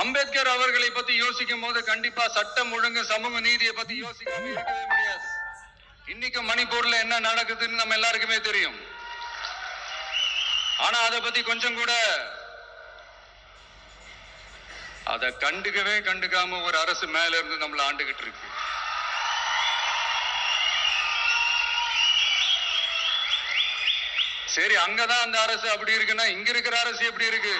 அம்பேத்கர் அவர்களை பத்தி யோசிக்கும் போது கண்டிப்பா சட்டம் ஒழுங்கு சமூக நீதியை பத்தி யோசிக்காம இருக்கவே முடியாது. இன்னைக்கு மணிப்பூர்ல என்ன நடக்குதுன்னு நம்ம எல்லாருக்குமே தெரியும். ஆனா அதை பத்தி கொஞ்சம் கூட அதை கண்டுக்காம ஒரு அரசு மேல இருந்து நம்மள ஆண்டுகிட்டு இருக்கு. சரி, அங்கதான் அந்த அரசு அப்படி இருக்குன்னா இங்க இருக்கிற அரசு எப்படி இருக்கு?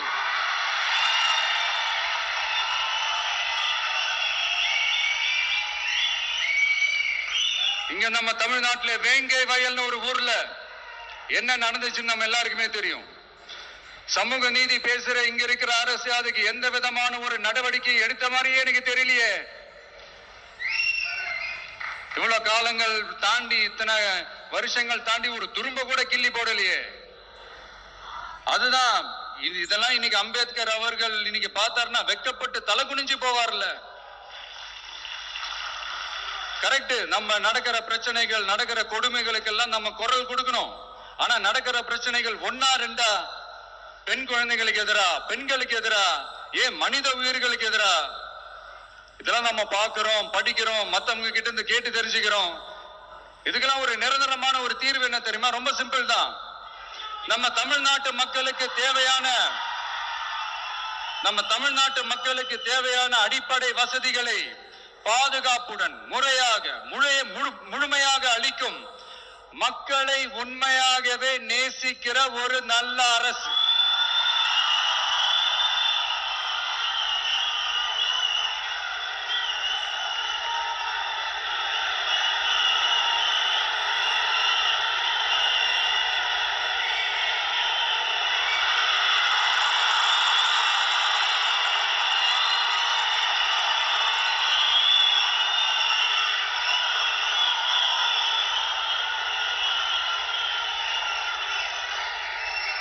இங்க நம்ம தமிழ்நாட்டுல வேங்கை வயல்னு ஒரு ஊர்ல என்ன நடந்துச்சுன்னு நம்ம எல்லாருக்குமே தெரியும். சமூக நீதி பேசுற இங்க இருக்கிற அரசு அதுக்கு எந்த விதமான ஒரு நடவடிக்கை எடுத்த மாதிரியே எனக்கு தெரியலையே. இவ்வளவு காலங்கள் தாண்டி, இத்தனை வருஷங்கள் தாண்டி ஒரு துரும்ப கூட கிள்ளி போடலையே. அதுதான் இதெல்லாம் இன்னைக்கு அம்பேத்கர் அவர்கள் இன்னைக்கு பார்த்தாருன்னா வெக்கப்பட்டு தலை குனிஞ்சு போவார்ல. கரெக்ட், நம்ம நடக்கிற பிரச்சனைகள், நடக்கிற கொடுமைகளுக்கு எல்லாம் நம்ம குரல் கொடுக்கணும். ஆனா நடக்கிற பிரச்சனைகள் ஒன்னா ரெண்டா, பெண் குழந்தைகளுக்கு எதிரா, பெண்களுக்கு எதிரா, ஏன் மனித உயிர்களுக்கு எதிரா, இதெல்லாம் நம்ம பார்க்கிறோம், படிக்கிறோம், மத்தவங்க கிட்ட இருந்து கேட்டு தெரிஞ்சுக்கிறோம். இதுக்கெல்லாம் ஒரு நிரந்தரமான ஒரு தீர்வு என்ன தெரியுமா? ரொம்ப சிம்பிள் தான். நம்ம தமிழ்நாட்டு மக்களுக்கு தேவையான அடிப்படை வசதிகளை பாதுகாப்புடன் முழுமையாக அளிக்கும், மக்களை உண்மையாகவே நேசிக்கிற ஒரு நல்ல அரசு.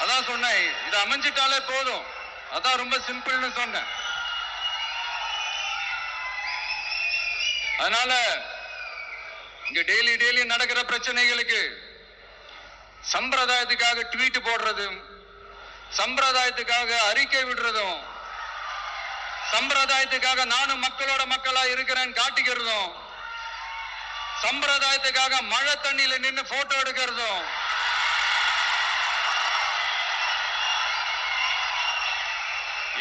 அதான் சொன்னேன், இது அமைஞ்சிட்டாலே போதும். அதான் ரொம்ப சிம்பிள்னு சொன்னேன். அதனால இங்க டெய்லி நடக்கிற பிரச்சனைகளுக்கு சம்பிரதாயத்துக்காக ட்வீட் போடுறதும், சம்பிரதாயத்துக்காக அறிக்கை விடுறதும், சம்பிரதாயத்துக்காக நானும் மக்களோட மக்களா இருக்கிறேன்னு காட்டிக்கிறதும், சம்பிரதாயத்துக்காக மழை தண்ணியில நின்று போட்டோ எடுக்கிறதும்,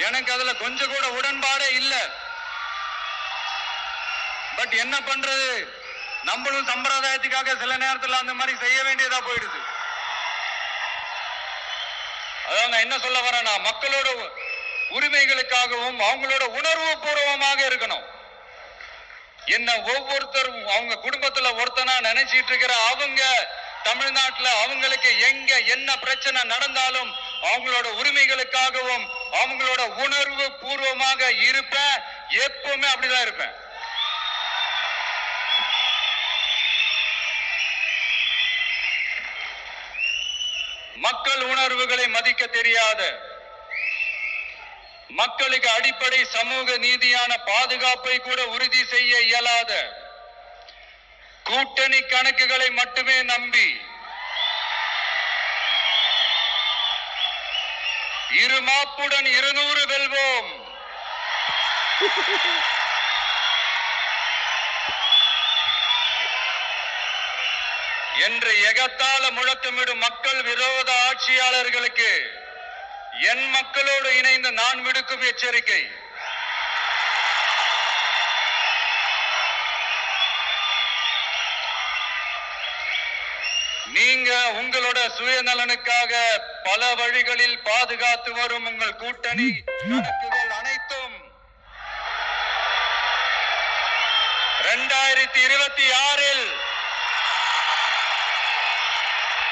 எனக்கு அதுல கொஞ்சம் கூட உடன்பாடே இல்ல. பட் என்ன பண்றது, நம்மளும் சம்பிரதாயத்துக்காக சில நேரத்தில் அந்த மாதிரி செய்ய வேண்டியதா போயிடுது. அதான் நான் என்ன சொல்ல வரேன்னா, மக்களோட உரிமைகளுக்காகவும் அவங்களோட உணர்வு பூர்வமாக இருக்கணும். என்ன ஒவ்வொருத்தரும் அவங்க குடும்பத்துல ஒருத்தனா நினைச்சிட்டு இருக்கிற அவங்க தமிழ்நாட்டுல அவங்களுக்கு எங்க என்ன பிரச்சனை நடந்தாலும் அவங்களோட உரிமைகளுக்காகவும் அவங்களோட உணர்வு பூர்வமாக இருப்பேன். எப்பவுமே அப்படிதான் இருப்பேன். மக்கள் உணர்வுகளை மதிக்க தெரியாத, மக்களுக்கு அடிப்படை சமூக நீதியான பாதுகாப்பை கூட உறுதி செய்ய இயலாத, கூட்டணி கணக்குகளை மட்டுமே நம்பி இருமாப்புடன் 200 வெல்வோம் என்று எகத்தால முழக்கமிடும் மக்கள் விரோத ஆட்சியாளர்களுக்கு என் மக்களோடு இணைந்து நான் விடுக்கும் எச்சரிக்கை, நீங்க உங்களோட சுயநலனுக்காக பல வழிகளில் பாதுகாத்து வரும் உங்கள் கூட்டணி கணக்குகள் அனைத்தும் 2026